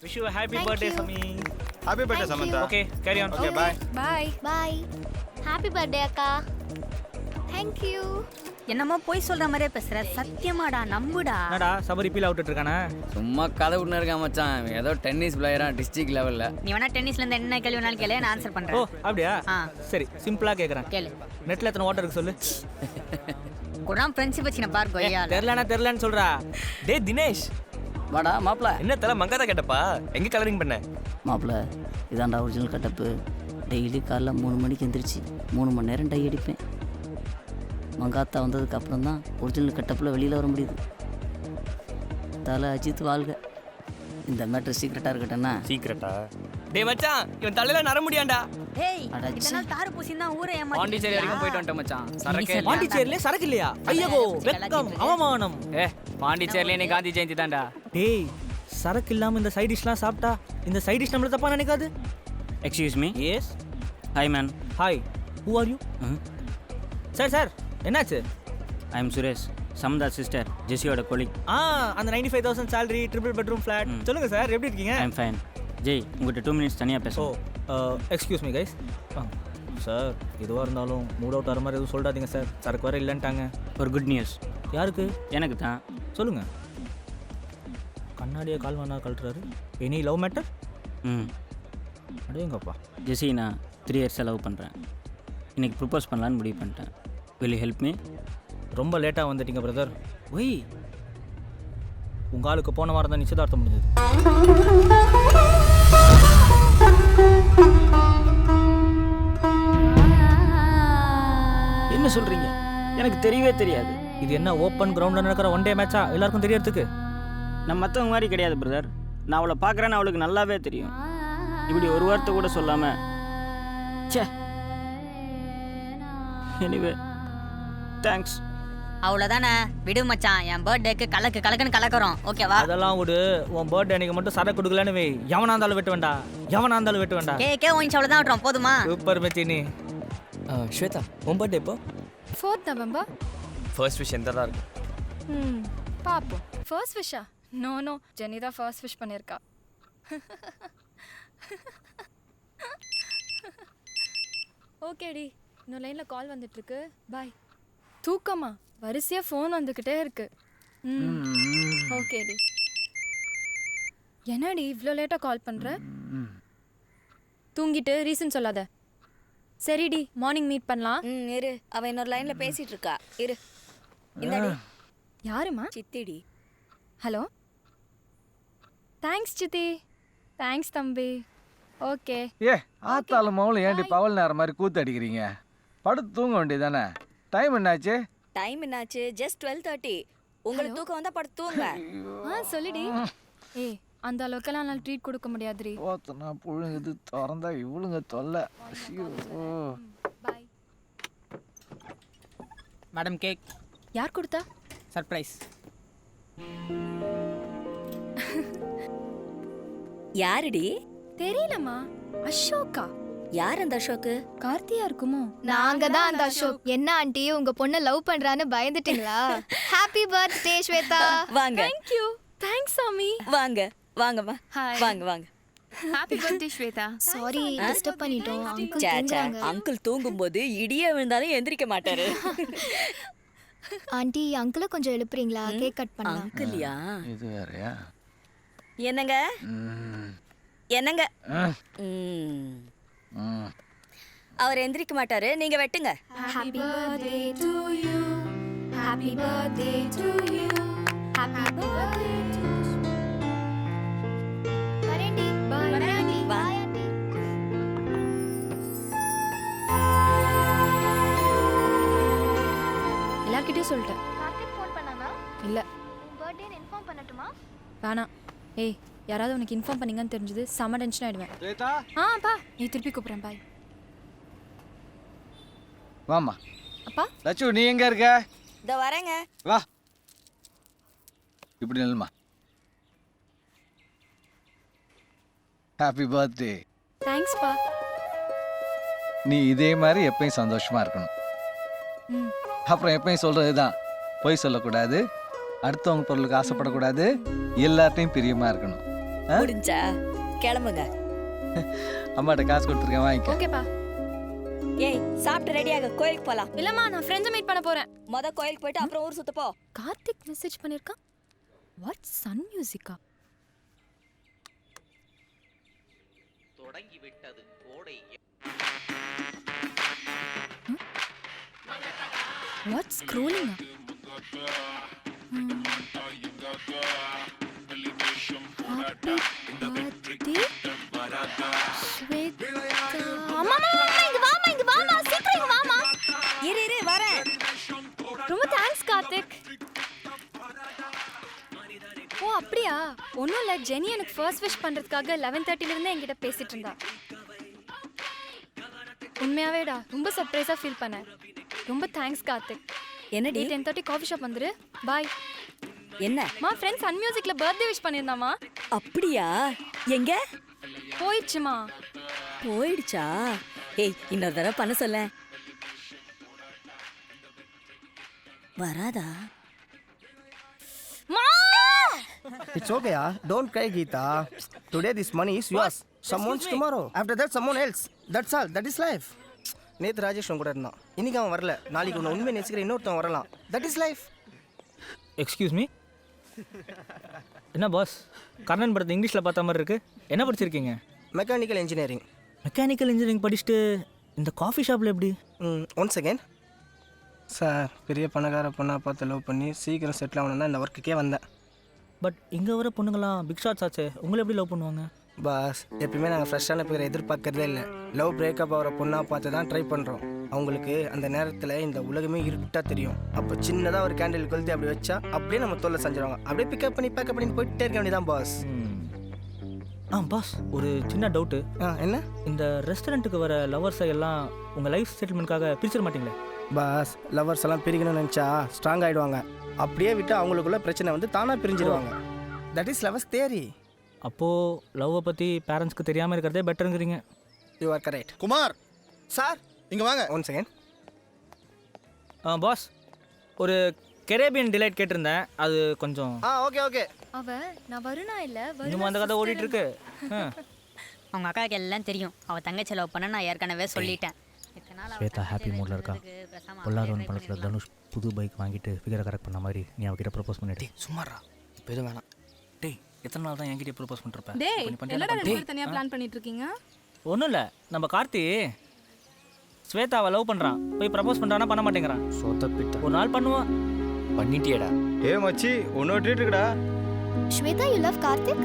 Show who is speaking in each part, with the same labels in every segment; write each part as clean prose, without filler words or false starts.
Speaker 1: Wish you a happy
Speaker 2: Thank
Speaker 1: birthday,
Speaker 2: you.
Speaker 1: Sami.
Speaker 3: Happy birthday
Speaker 2: Thank
Speaker 3: Samantha.
Speaker 1: Okay, carry on.
Speaker 3: Okay, bye.
Speaker 2: Bye bye happy birthday அக்கா. Thank you.
Speaker 4: என்னமோ போய் சொல்ற மாதிரியே பேசுற. சத்தியமாடா நம்புடா.
Speaker 1: என்னடா Sabari feel out இருக்கானே?
Speaker 5: சும்மா கதை விட்டுன்னு இருக்கான் மச்சான். ஏதோ டென்னிஸ் பிளேயரா டிஸ்ட்ரிக்ட் லெவல்ல.
Speaker 4: நீ வேணா டென்னிஸ்ல இருந்து என்ன கேள்வி வேணாலும் கேளு, நான் ஆன்சர்
Speaker 1: ஓ
Speaker 4: பண்றேன்.
Speaker 1: அப்படியா?
Speaker 4: ஆ.
Speaker 1: சரி சிம்பிளா கேக்குறேன்.
Speaker 4: கேளு.
Speaker 1: நெட்ல எத்தனை வாட்டர் இருக்கு சொல்லு.
Speaker 4: குரான் ஃப்ரெண்ட்ஷிப் வச்சின பார் கொய்யால.
Speaker 1: தெரியலன்னு சொல்றா. டேய் தினேஷ்,
Speaker 5: வாடா மாப்ள.
Speaker 6: என்ன தலை மங்காத கேட்டப்பா, எங்க கலரிங் பண்ண?
Speaker 7: மாப்பிள்ள இதாண்டா ஒரிஜினல் கட்டப்பு. டெய்லி காலைல 3 மணிக்கு எந்திரிச்சு 3 மணி நேரம் டை அடிப்பேன். மங்காத்தா வந்ததுக்கு அப்புறம் தான் ஒரிஜினல் கட்டப்பில் வெளியில் வர முடியுது. தலை அஜித் வாழ்க. இந்த மேட்ரு சீக்ரெட்டாக இருக்கட்டேன்னா
Speaker 6: சீக்கிரட்டா? டேய் மச்சான், இவன் தலையில நர முடியாண்டா.
Speaker 4: டேய்
Speaker 7: அடச்சே.
Speaker 4: இதெல்லாம் தாறு பூசினா ஊரே
Speaker 5: பாண்டிச்சேரி வரைக்கும் போயிட்டு வந்துட்டேன் மச்சான். சரக்கே இல்ல.
Speaker 1: பாண்டிச்சேரியில சரக்கு இல்லையா? ஐயோ வெக்கம் அவமானம்.
Speaker 5: பாண்டிச்சேரியில நீ காந்தி ஜெயந்தி தான்டா.
Speaker 1: டேய் சரக்கு இல்லாம இந்த சைட் டிஷ்லாம் சாப்பிட்டா இந்த சைட் டிஷ் நம்மள தப்பா நினைக்காது?
Speaker 8: Excuse me.
Speaker 1: Yes.
Speaker 8: Hi man.
Speaker 1: Hi. Who are you? Sir என்னாச்சு?
Speaker 8: I am Suresh, Samantha sister, ஜெஸியோட கொலிக்.
Speaker 1: அந்த 95,000 salary ட்ரிபிள் பெட்ரூம் ஃபிளாட். சொல்லுங்க சார், எப்படி இருக்கீங்க?
Speaker 8: I am fine. ஜெய், உங்கள்கிட்ட 2 மினிட்ஸ் தனியாக
Speaker 1: ஓ
Speaker 8: பேசுவோம்.
Speaker 1: Excuse me guys. சார் எதுவாக இருந்தாலும் மூட் அவுட் ஆகிற மாதிரி எதுவும் சொல்லிடாதீங்க சார். சரக்கு வர இல்லைன்ட்டாங்க.
Speaker 8: ஒரு குட் நியூஸ்.
Speaker 1: யாருக்கு?
Speaker 8: எனக்கு தான்.
Speaker 1: சொல்லுங்க. கண்ணாடியை கால் வேணா கழட்டுறாரு. Any love matter? அடேங்கப்பா.
Speaker 8: ஜெஸி, நான் 3 இயர்ஸ் லவ் பண்ணுறேன். இன்னைக்கு ப்ரப்போஸ் பண்ணலான்னு முடிவு பண்ணிட்டேன். Will you help me?
Speaker 1: ரொம்ப லேட்டாக வந்துட்டீங்க பிரதர். ஒய், உங்கள் ஆளுக்கு போன வாரம் தான் நிச்சயதார்த்தம் முடிஞ்சது.
Speaker 8: என்ன சொல்கிறீங்க? எனக்கு தெரியவே தெரியாது.
Speaker 1: இது என்ன ஓப்பன் கிரவுண்டில் நடக்கிற ஒன் டே மேட்சா எல்லாருக்கும் தெரியறதுக்கு?
Speaker 8: நான் மற்றவங்க மாதிரி கிடையாது பிரதர். நான் அவளை பார்க்குறேன்னு அவளுக்கு நல்லாவே தெரியும். இப்படி ஒரு வார்த்தை கூட சொல்லாமல் ச்சே. Anyway thanks.
Speaker 4: அவ்வளவுதானே, விடு மச்சான். என் பர்த்டேக்கு கலக்குன்னு கலக்குறோம், ஓகேவா?
Speaker 1: அதெல்லாம் விடு. உன் பர்த்டே அன்னைக்கு மட்டும் சரக்கு கொடுக்கலன்னு வை. எவனா இருந்தாலும் வெட்டு வேண்டா.
Speaker 4: கேக்கே ஒயின்ஸ் அவ்வளவுதான் விட்டுறோம், போதுமா?
Speaker 1: சூப்பர் மெச்சினி.
Speaker 6: ஸ்வேதா, உன் பர்த்டே எப்போ?
Speaker 9: 4th November.
Speaker 6: ஃபர்ஸ்ட் விஷ் எந்த தான் இருக்கும்?
Speaker 9: பாப்போம். ஃபர்ஸ்ட் விஷா? நோ ஜெனி தான் ஃபர்ஸ்ட் விஷ் பண்ணியிருக்கா. ஓகேடி, இன்னும் லைனில் கால் வந்துட்டுருக்கு. பாய். தூக்கமா? வரிசையாக ஃபோன் வந்துக்கிட்டே இருக்கு. ஓகேடி. என்னடி இவ்வளோ லேட்டாக கால் பண்ணுற? தூங்கிட்டு ரீசன் சொல்லாத. சரிடி, மார்னிங் மீட் பண்ணலாம்.
Speaker 10: இரு, அவ இன்னொரு லைன்ல பேசிட்டு இருக்கா. இரு. இந்தடி.
Speaker 9: யாருமா?
Speaker 10: சித்திடி.
Speaker 9: ஹலோ. தேங்க்ஸ் சித்தி. தேங்க்ஸ் தம்பி. ஓகே.
Speaker 3: ஆத்தாலும் மவுளும் ஏன்டி பவல் நேரம் மாதிரி கூத்து அடிக்கிறீங்க? படுத்து தூங்க வேண்டியதானே? டைம் என்னாச்சு?
Speaker 10: டைம் என்னாச்சு? ஜஸ்ட் 12:30. உங்களுக்கு தூக்கம் வந்தா படுத்து தூங்க.
Speaker 9: சொல்லிடி. ஏய், அந்த அளவுக்கெல்லாம் நான் ட்ரீட் கொடுக்க முடியாதுடி.
Speaker 3: ஓத்தனா புழுங்குது, திறந்தா இவளுங்க தொல்லை.
Speaker 9: பாய்.
Speaker 1: Madam cake.
Speaker 9: யார் கொடுத்தா?
Speaker 1: சர்ப்ரைஸ்.
Speaker 10: யாருடி?
Speaker 9: தெரியலம்மா. அசோகா.
Speaker 10: யார் அந்த அசோக்?
Speaker 9: கார்த்தியா இருக்குமோ?
Speaker 2: நாங்க தான் அந்த அசோக். என்ன ஆண்டி, உங்க பொண்ண லவ் பண்றான்னு பயந்துட்டீங்களா? Happy birthday Shweta.
Speaker 10: வாங்க.
Speaker 9: Thank you. Thanks சாமி.
Speaker 10: வாங்க வாங்கம்மா. வாங்க வாங்க.
Speaker 9: Happy birthday Shweta.
Speaker 2: Sorry disturb பண்ணிட்டோம். அங்கிள்
Speaker 10: சே
Speaker 2: தூங்குறாங்க.
Speaker 10: அங்கிள் தூங்கும்போது இடியே விழுந்தாலும் எந்திரிக்க மாட்டாரு.
Speaker 2: ஆண்டி, அங்கிளை கொஞ்சம் எழுப்புறீங்களா? கேக் கட் பண்ணலாம்.
Speaker 10: அங்கிள்யா?
Speaker 3: இது வேறயா?
Speaker 10: என்னங்க? என்னங்க? அவர் எந்திரிக்க மாட்டாரு, நீங்க வெட்டுங்க.
Speaker 2: Happy birthday to you. Happy birthday to you. Happy birthday to you. வரேன்டி. Bye. வரேன்டி. Bye aunty.
Speaker 9: எல்லார்கிட்டயும் சொல்லிட்டேன்.
Speaker 2: கார்த்திக் ஃபோன் பண்ணானா?
Speaker 9: இல்ல.
Speaker 2: பர்த்டே இன்ஃபார்ம் பண்ணட்டுமா?
Speaker 9: வேணாம். ஏய், யாராவது உனக்கு இன்ஃபார்ம் பண்ணீங்கன்னு தெரிஞ்சது செம டென்ஷன் ஆயிடுவேன்.
Speaker 3: ஸ்வேதா,
Speaker 9: பா. நீ திருப்பி கூப்பிடுறேன். பாய்.
Speaker 3: வாம்மா.
Speaker 9: அப்பா.
Speaker 3: லட்சு, நீ எங்க இருக்க?
Speaker 10: இதோ வரேங்க.
Speaker 3: வா. இப்படி நில்லுமா. Happy birthday.
Speaker 9: தேங்க்ஸ் பா.
Speaker 3: நீ இதே மாதிரி எப்பயும் சந்தோஷமா இருக்கணும். அப்புறம் எப்பயும் சொல்றது தான், பொய் சொல்லக்கூடாது, அடுத்தவங்க பொருளுக்கு ஆசைப்படக்கூடாது, எல்லார்ட்டையும் பிரியமா இருக்கணும்.
Speaker 10: முடிஞ்சா கிளம்புங்க.
Speaker 3: அம்மாட்ட காசு கொடுத்துருக்கேன், வாங்கிக்க.
Speaker 9: ஓகேப்பா.
Speaker 10: ஏய் சாப்பிட்டு ரெடியாக கோயிலுக்கு போலாம்.
Speaker 9: இல்லம்மா, நான் ஃப்ரெண்ட்ஸை மீட் பண்ண போறேன்.
Speaker 10: கோயிலுக்கு போயிட்டு அப்புறம் ஊர் சுத்த போ.
Speaker 9: கார்த்திக் மெசேஜ் பண்ணிருக்கான். வாட் சன் மியூசிக்கா?
Speaker 11: தொடங்கி விட்டது கோடை.
Speaker 9: What scrolling?
Speaker 10: இரு வரேன்.
Speaker 9: ரொம்ப தேங்க்ஸ் கார்த்திக். ஓ அப்படியா? ஒன்றும் இல்லை, ஜெனி எனக்கு ஃபர்ஸ்ட் விஷ் பண்ணுறதுக்காக 11:30 என்கிட்ட பேசிட்டு இருந்தா. உண்மையாவேடா ரொம்ப சர்ப்ரைஸாக ஃபீல் பண்ணேன். ரொம்ப தேங்க்ஸ் கார்த்திக்.
Speaker 10: என்னடி?
Speaker 9: 10:30 காஃபி ஷாப் வந்துரு. பாய்.
Speaker 10: என்ன
Speaker 9: மா ஃப்ரெண்ட்ஸ் சன் மியூசிக்ல பர்த்டே விஷ் பண்ணியிருந்தாமா?
Speaker 10: அப்படியா? எங்க
Speaker 9: போயிடுச்சுமா.
Speaker 10: போயிடுச்சா? ஏய் இன்னொரு தடவை பண்ண சொல்ல. வராதா?
Speaker 12: It's okay, don't cry, Geeta. Today this money is yours. Someone's tomorrow. After that, someone else. That's all. That is life. நேற்று ராஜேஷ் கூட இருந்தான், இன்னைக்கு அவன் வரல, நாளைக்கு ஒன்று உண்மை நேசிக்கிற இன்னொருத்தன் வரலாம். That is life.
Speaker 1: Excuse me. என்ன பாஸ், கர்ணன் படத்தை இங்கிலீஷில் பார்த்த மாதிரி இருக்கு. என்ன படிச்சிருக்கீங்க?
Speaker 12: Mechanical engineering.
Speaker 1: மெக்கானிக்கல் இன்ஜினியரிங் படிச்சுட்டு இந்த காஃபி ஷாப்பில் எப்படி?
Speaker 12: One second sir. பெரிய பணக்கார பொண்ணாக பார்த்து லவ் பண்ணி சீக்கிரம் செட்டில் ஆகணும்னா இந்த ஒர்க்குக்கே வந்தேன்.
Speaker 1: பட் இங்கே வர பொண்ணுங்களாம் பிக் ஷாட்ஸ் ஆச்சு, உங்களை எப்படி லவ் பண்ணுவாங்க?
Speaker 12: பாஸ் எப்பயுமே நாங்கள் ஃப்ரெஷ்ஷான பேரை எதிர்பார்க்கறதே இல்லை. லவ் பிரேக்கப் ஆகிற பொண்ணாக பார்த்து தான் ட்ரை பண்ணுறோம். அவங்களுக்கு அந்த நேரத்தில் இந்த உலகமே இருட்டாக தெரியும். அப்போ சின்னதாக ஒரு கேண்டில் கொளுத்தி அப்படி வச்சா அப்படியே நம்ம தோல்ல செஞ்சிருவாங்க. அப்படியே பிக்கப் பண்ணி பேக்கப் பண்ணி போயிட்டே இருக்க வேண்டியதான் பாஸ்.
Speaker 1: பாஸ் ஒரு சின்ன டவுட்டு.
Speaker 12: என்ன?
Speaker 1: இந்த ரெஸ்டாரண்ட்டுக்கு வர லவர்ஸை எல்லாம் உங்கள் லைஃப் செட்டில்மெண்ட்காக பிரிச்சிட மாட்டீங்களே?
Speaker 12: பாஸ் லவர்ஸ் எல்லாம் பிரிக்கணும்னு நினச்சா ஸ்ட்ராங் ஆகிடுவாங்க. அப்படியே விட்டு அவங்களுக்குள்ள பிரச்சனை வந்து தானாக பிரிஞ்சிடுவாங்க. That is lovers theory.
Speaker 1: அப்போது லவ்வை பற்றி பேரண்ட்ஸ்க்கு தெரியாமல் இருக்கிறதே பெட்டருங்கிறீங்க.
Speaker 12: You are correct.
Speaker 13: Kumar
Speaker 12: sir
Speaker 13: இங்கே வாங்க.
Speaker 12: One second.
Speaker 1: பாஸ் ஒரு கெரேபியன் டிலைட் கேட்டிருந்தேன், அது கொஞ்சம்.
Speaker 12: Okay okay.
Speaker 9: அவ நான் வருணா இல்லை,
Speaker 1: இன்னும் அந்த கதை ஓடிட்டு இருக்கு.
Speaker 4: அவங்க அக்காவுக்கு எல்லாம் தெரியும். அவள் தங்கச்சி லவ் பண்ண நான் ஏற்கனவே சொல்லிட்டேன்.
Speaker 1: ஸ்வேதா ஹாப்பி மூடில் இருக்கா. பொல்லாதவன் படத்தில் தனுஷ் புது பைக் வாங்கிட்டு ஃபிகரை கரெக்ட் பண்ண மாதிரி நீ அவகிட்ட ப்ரப்போஸ் பண்ணிட்டே.
Speaker 5: சும்மாரா இப்போ எதுவும் வேணாம்.
Speaker 1: டேய் எத்தனை நாள் தான் என்கிட்ட ப்ரப்போஸ் பண்ணிருப்பேன்?
Speaker 9: தனியாக பிளான் பண்ணிட்டு இருக்கீங்க?
Speaker 1: ஒன்றும் இல்லை, நம்ம கார்த்தி ஸ்வேதாவை லவ் பண்ணுறான், போய் ப்ரப்போஸ் பண்ணுறான்னா பண்ண மாட்டேங்கிறான்.
Speaker 5: சொத்தப்பிட்ட
Speaker 1: ஒரு நாள் பண்ணுவான்.
Speaker 5: பண்ணிட்டியடா?
Speaker 13: மச்சி ஒன்று விட்டுட்டு இருக்கடா.
Speaker 2: Shweta, you love Karthik?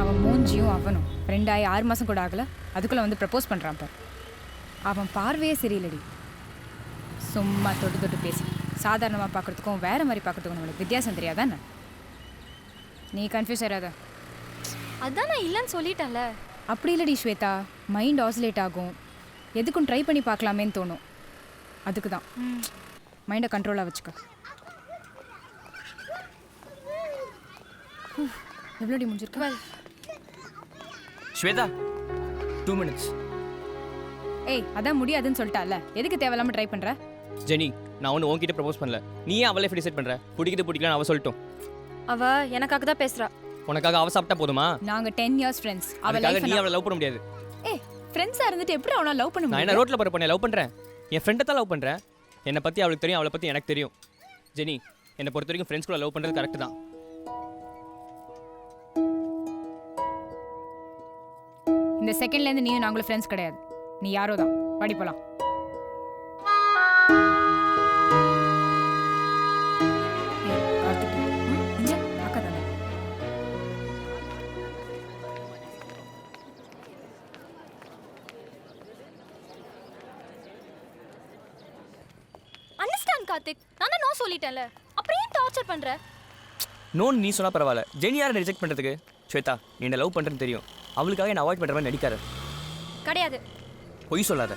Speaker 14: அவன் மூஞ்சியும் அவனும் ஃப்ரெண்டாகி 6 மாதம் கூட ஆகலை, அதுக்குள்ளே வந்து ப்ரப்போஸ் பண்ணுறான். பார் அவன் பார்வையே சரியில்லடி. சும்மா தொட்டு தொட்டு பேசி சாதாரணமாக பார்க்குறதுக்கும் வேறு மாதிரி பார்க்குறதுக்கும் நம்மளுக்கு வித்தியாசம் தெரியாதானே? நீ கன்ஃபியூஸ் ஆகாத.
Speaker 9: அதான் நான் இல்லைன்னு சொல்லிட்டேன்ல.
Speaker 14: அப்படி இல்லடி ஸ்வேதா, மைண்ட் ஆசிலேட் ஆகும், எதுக்கும் ட்ரை பண்ணி பார்க்கலாமேன்னு தோணும். அதுக்கு தான் மைண்டை கண்ட்ரோலாக வச்சுக்க. எவ்வளோடி முடிஞ்சிருக்கு?
Speaker 6: ஸ்வேதா 2 minutes.
Speaker 14: ஏய் அதான் முடியாதுன்னு சொல்லிட்டால, எதுக்கு தேவையில்லாமல் ட்ரை பண்ணுற?
Speaker 6: ஜெனி நான் ஒன்று உன்கிட்ட ப்ரப்போஸ் பண்ணல, நீ ஏன் அவளே டிசைட் பண்ணுற? பிடிக்குது பிடிக்கலன்னு அவள் சொல்லட்டும்.
Speaker 9: அவ எனக்காக தான் பேசுறா.
Speaker 6: உனக்காக அவள் சாப்பிட்டா போதுமா?
Speaker 14: நாங்கள் 10 years ஃப்ரெண்ட்ஸ்.
Speaker 6: அவளுக்காக நீ அவளை லவ் பண்ண முடியாது.
Speaker 14: ஏய் ஃப்ரெண்ட்ஸாக இருந்துட்டு எப்படி அவனை லவ் பண்ண
Speaker 6: நான்
Speaker 14: முடியும்?
Speaker 6: என்ன ரோட்டில் போகிற பொண்ணை லவ் பண்ணுறேன்? என் ஃப்ரெண்டை தான் லவ் பண்ணுறேன். என்னை பற்றி அவளுக்கு தெரியும், அவளை பற்றி எனக்கு தெரியும். ஜெனி என்னை பொறுத்த வரைக்கும் ஃப்ரெண்ட்ஸ்குள்ள லவ் பண்ணுறது கரெக்டு தான்.
Speaker 14: இந்த செகண்ட்லேருந்து நீயும் நாங்களும் ஃப்ரெண்ட்ஸ் கிடையாது, நீ யாரோ தான். படி போலாம்.
Speaker 9: அண்டர்ஸ்டாண்ட் கார்த்திக், நான் தான் நோ சொல்லிட்டேன்ல, அப்புறம் ஏன் டார்ச்சர் பண்ற?
Speaker 6: நோன்னு நீ சொன்னால் பரவாயில்ல, ஜெனி யாரை ரிஜெக்ட் பண்ணுறதுக்கு? ஸ்வேதா நீ என்ன லவ் பண்ணுறேன்னு தெரியும், அவளுக்காக என்ன அவாய்ட் பண்ணுற மாதிரி நடிக்காத.
Speaker 9: கிடையாது.
Speaker 6: பொய் சொல்லாத.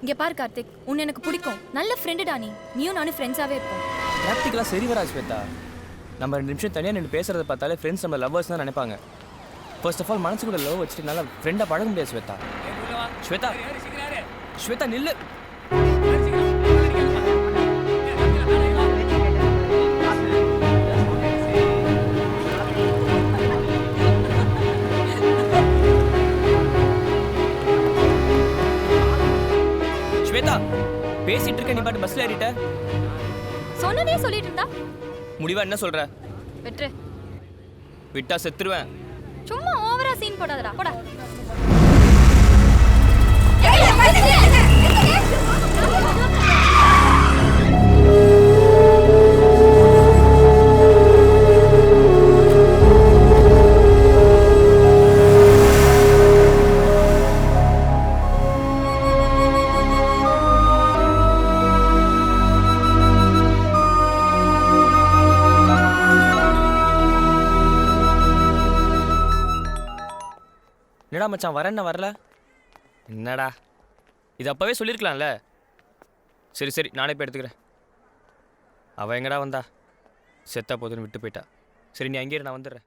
Speaker 9: இங்கே பாரு கார்த்திக், உன்னை எனக்கு பிடிக்கும், நல்ல ஃப்ரெண்டுடா நீ. நீயும் நானும் ஃப்ரெண்ட்ஸாகவே இருப்போம்.
Speaker 6: ப்ராக்டிக்கலாக சரி வரா ஸ்வேதா. நம்ம 2 நிமிஷம் தனியாக நின்று பேசுகிறத பார்த்தாலே ஃப்ரெண்ட்ஸ் நம்ம லவ்வர்ஸ் தான் நினைப்பாங்க. ஃபர்ஸ்ட் ஆஃப் ஆல் மனசுக்குள்ள லவ் வச்சுட்டு நல்லா ஃப்ரெண்டாக பழக முடியாது ஸ்வேதா. ஸ்வேதா ஸ்வேதா நில்லு. பேசிட்டு இருக்க நீ பாட்டு பஸ்ல ஏறிட்ட.
Speaker 9: சொன்னதே சொல்லிட்டு இருந்தா
Speaker 6: முடிவா என்ன சொல்ற?
Speaker 9: வெற்று.
Speaker 6: விட்டா செத்துருவேன்.
Speaker 9: சும்மா ஓவரா சீன் போடாதடா போடா.
Speaker 6: என்னடா மச்சான் வரேன்னா வரல? என்னடா இது அப்பவே சொல்லியிருக்கலாம்ல. சரி சரி நானே போய் எடுத்துக்கிறேன். அவள் எங்கடா வந்தா? செத்தா போதுன்னு விட்டு போயிட்டா. சரி நீ அங்கேயே நான் வந்துடுறேன்.